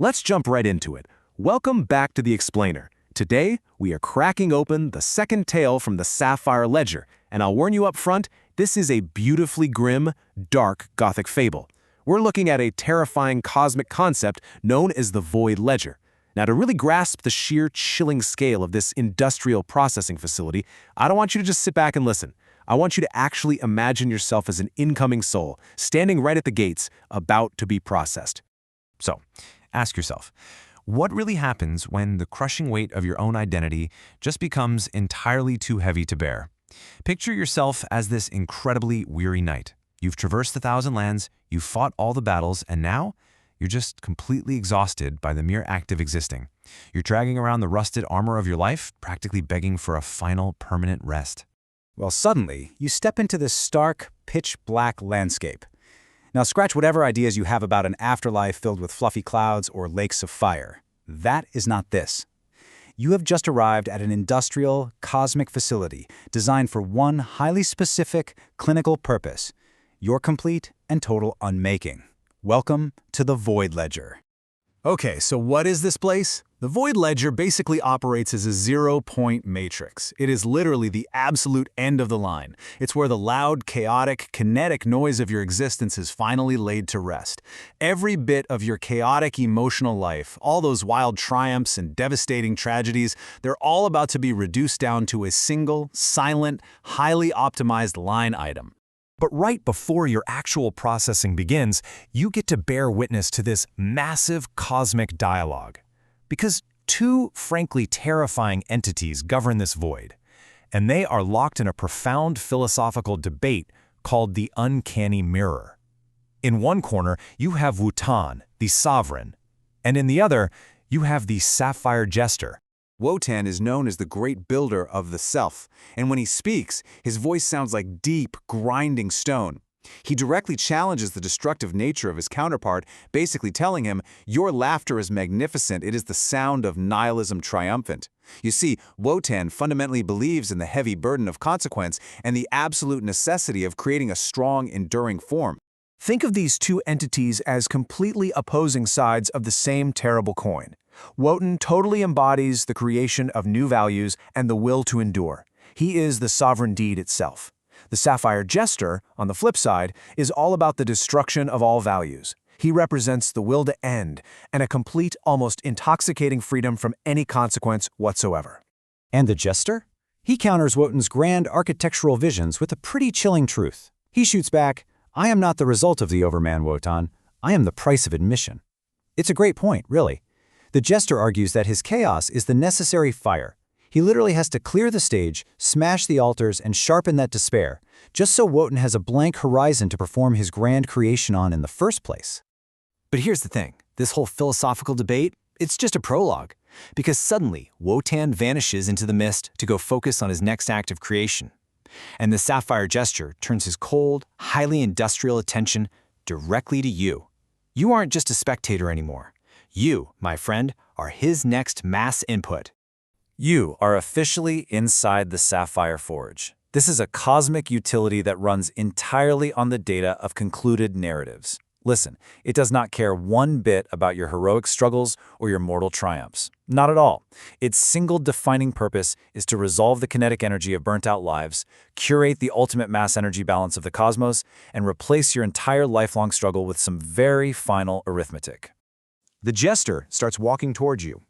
Let's jump right into it. Welcome back to The Explainer. Today, we are cracking open the second tale from the Sapphire Ledger, and I'll warn you up front, this is a beautifully grim, dark Gothic fable. We're looking at a terrifying cosmic concept known as the Void Ledger. Now, to really grasp the sheer chilling scale of this industrial processing facility, I don't want you to just sit back and listen. I want you to actually imagine yourself as an incoming soul, standing right at the gates, about to be processed. So, ask yourself, what really happens when the crushing weight of your own identity just becomes entirely too heavy to bear? Picture yourself as this incredibly weary knight. You've traversed 1,000 lands, you've fought all the battles, and now you're just completely exhausted by the mere act of existing. You're dragging around the rusted armor of your life, practically begging for a final, permanent rest. Well, suddenly, you step into this stark, pitch-black landscape. Now scratch whatever ideas you have about an afterlife filled with fluffy clouds or lakes of fire. That is not this. You have just arrived at an industrial, cosmic facility designed for one highly specific, clinical purpose: your complete and total unmaking. Welcome to the Void Ledger. Okay, so what is this place? The Void Ledger basically operates as a zero-point matrix. It is literally the absolute end of the line. It's where the loud, chaotic, kinetic noise of your existence is finally laid to rest. Every bit of your chaotic emotional life, all those wild triumphs and devastating tragedies, they're all about to be reduced down to a single, silent, highly optimized line item. But right before your actual processing begins, you get to bear witness to this massive cosmic dialogue. Because two, frankly, terrifying entities govern this void, and they are locked in a profound philosophical debate called the uncanny mirror. In one corner, you have Wotan, the sovereign, and in the other, you have the sapphire jester. Wotan is known as the great builder of the self, and when he speaks, his voice sounds like deep, grinding stone. He directly challenges the destructive nature of his counterpart, basically telling him, "Your laughter is magnificent, it is the sound of nihilism triumphant." You see, Wotan fundamentally believes in the heavy burden of consequence and the absolute necessity of creating a strong, enduring form. Think of these two entities as completely opposing sides of the same terrible coin. Wotan totally embodies the creation of new values and the will to endure. He is the sovereign deed itself. The Sapphire Jester, on the flip side, is all about the destruction of all values. He represents the will to end and a complete, almost intoxicating freedom from any consequence whatsoever. And the Jester? He counters Wotan's grand architectural visions with a pretty chilling truth. He shoots back, "I am not the result of the Overman, Wotan. I am the price of admission." It's a great point, really. The Jester argues that his chaos is the necessary fire. He literally has to clear the stage, smash the altars, and sharpen that despair, just so Wotan has a blank horizon to perform his grand creation on in the first place. But here's the thing, this whole philosophical debate, it's just a prologue, because suddenly Wotan vanishes into the mist to go focus on his next act of creation. And the Sapphire Jester turns his cold, highly industrial attention directly to you. You aren't just a spectator anymore. You, my friend, are his next mass input. You are officially inside the Sapphire Forge. This is a cosmic utility that runs entirely on the data of concluded narratives. Listen, it does not care one bit about your heroic struggles or your mortal triumphs. Not at all. Its single defining purpose is to resolve the kinetic energy of burnt-out lives, curate the ultimate mass energy balance of the cosmos, and replace your entire lifelong struggle with some very final arithmetic. The Jester starts walking towards you.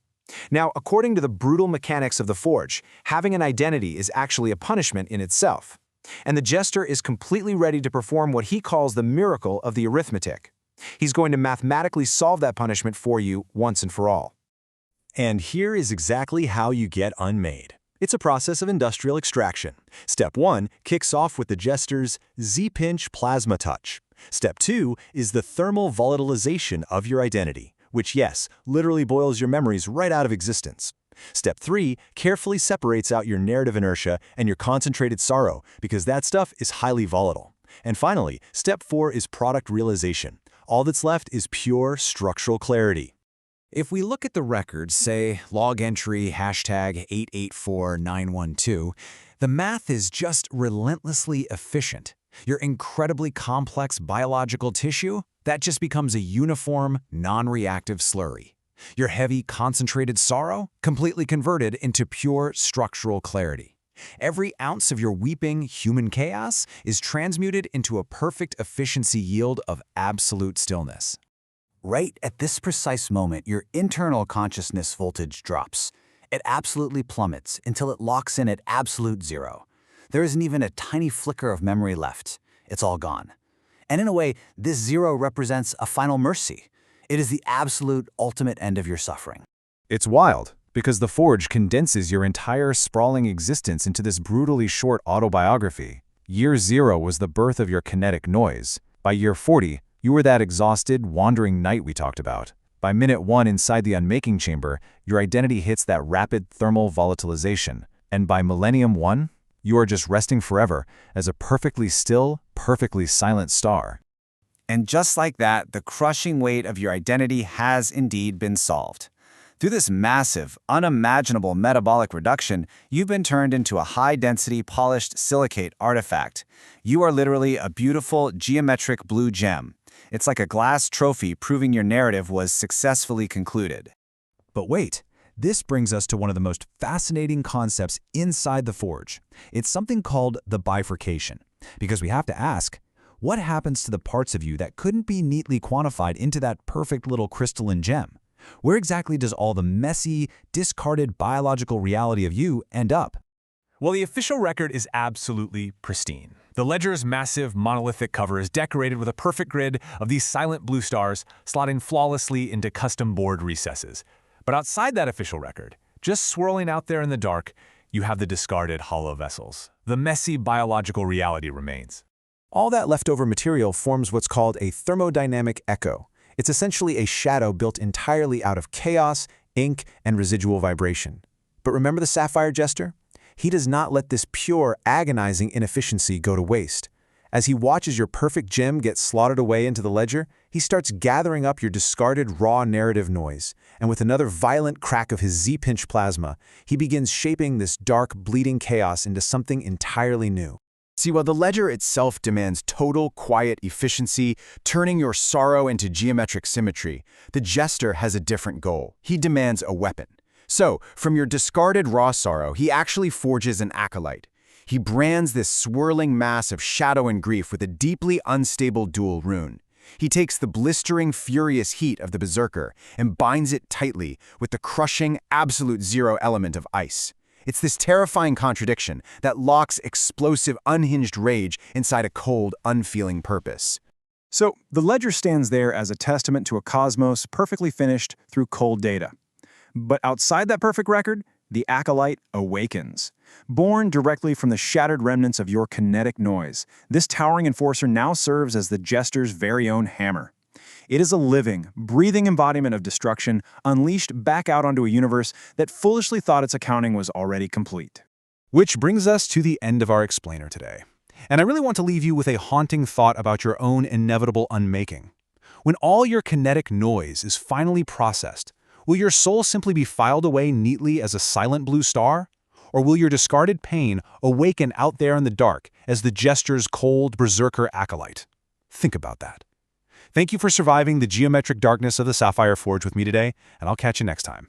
Now, according to the brutal mechanics of the Forge, having an identity is actually a punishment in itself. And the Jester is completely ready to perform what he calls the miracle of the arithmetic. He's going to mathematically solve that punishment for you once and for all. And here is exactly how you get unmade. It's a process of industrial extraction. Step 1 kicks off with the Jester's Z-pinch plasma touch. Step 2 is the thermal volatilization of your identity, which, yes, literally boils your memories right out of existence. Step 3 carefully separates out your narrative inertia and your concentrated sorrow, because that stuff is highly volatile. And finally, Step 4 is product realization. All that's left is pure structural clarity. If we look at the records, say log entry hashtag 884912, the math is just relentlessly efficient. Your incredibly complex biological tissue, that just becomes a uniform, non-reactive slurry. Your heavy, concentrated sorrow completely converted into pure structural clarity. Every ounce of your weeping human chaos is transmuted into a perfect efficiency yield of absolute stillness. Right at this precise moment, your internal consciousness voltage drops. It absolutely plummets until it locks in at absolute zero. There isn't even a tiny flicker of memory left. It's all gone. And in a way, this zero represents a final mercy. It is the absolute ultimate end of your suffering. It's wild, because the Forge condenses your entire sprawling existence into this brutally short autobiography. Year 0 was the birth of your kinetic noise. By year 40, you were that exhausted, wandering knight we talked about. By minute 1 inside the Unmaking chamber, your identity hits that rapid thermal volatilization. And by millennium 1, you are just resting forever as a perfectly still, perfectly silent star. And just like that, the crushing weight of your identity has indeed been solved. Through this massive, unimaginable metabolic reduction, you've been turned into a high-density, polished silicate artifact. You are literally a beautiful, geometric blue gem. It's like a glass trophy proving your narrative was successfully concluded. But wait, this brings us to one of the most fascinating concepts inside the Forge. It's something called the bifurcation. Because we have to ask, what happens to the parts of you that couldn't be neatly quantified into that perfect little crystalline gem? Where exactly does all the messy, discarded biological reality of you end up? Well, the official record is absolutely pristine. The ledger's massive, monolithic cover is decorated with a perfect grid of these silent blue stars slotting flawlessly into custom board recesses. But outside that official record, just swirling out there in the dark, you have the discarded hollow vessels. The messy biological reality remains. All that leftover material forms what's called a thermodynamic echo. It's essentially a shadow built entirely out of chaos, ink, and residual vibration. But remember the Sapphire Jester? He does not let this pure, agonizing inefficiency go to waste. As he watches your perfect gem get slotted away into the ledger, he starts gathering up your discarded raw narrative noise, and with another violent crack of his Z-pinch plasma, he begins shaping this dark, bleeding chaos into something entirely new. See, while the ledger itself demands total, quiet efficiency, turning your sorrow into geometric symmetry, the Jester has a different goal. He demands a weapon. So, from your discarded raw sorrow, he actually forges an acolyte. He brands this swirling mass of shadow and grief with a deeply unstable dual rune. He takes the blistering, furious heat of the Berserker and binds it tightly with the crushing, absolute zero element of ice. It's this terrifying contradiction that locks explosive, unhinged rage inside a cold, unfeeling purpose. So, the ledger stands there as a testament to a cosmos perfectly finished through cold data. But outside that perfect record, the acolyte awakens. Born directly from the shattered remnants of your kinetic noise, this towering enforcer now serves as the Jester's very own hammer. It is a living, breathing embodiment of destruction unleashed back out onto a universe that foolishly thought its accounting was already complete. Which brings us to the end of our explainer today. And I really want to leave you with a haunting thought about your own inevitable unmaking. When all your kinetic noise is finally processed, will your soul simply be filed away neatly as a silent blue star? Or will your discarded pain awaken out there in the dark as the Jester's cold Berserker acolyte? Think about that. Thank you for surviving the geometric darkness of the Sapphire Forge with me today, and I'll catch you next time.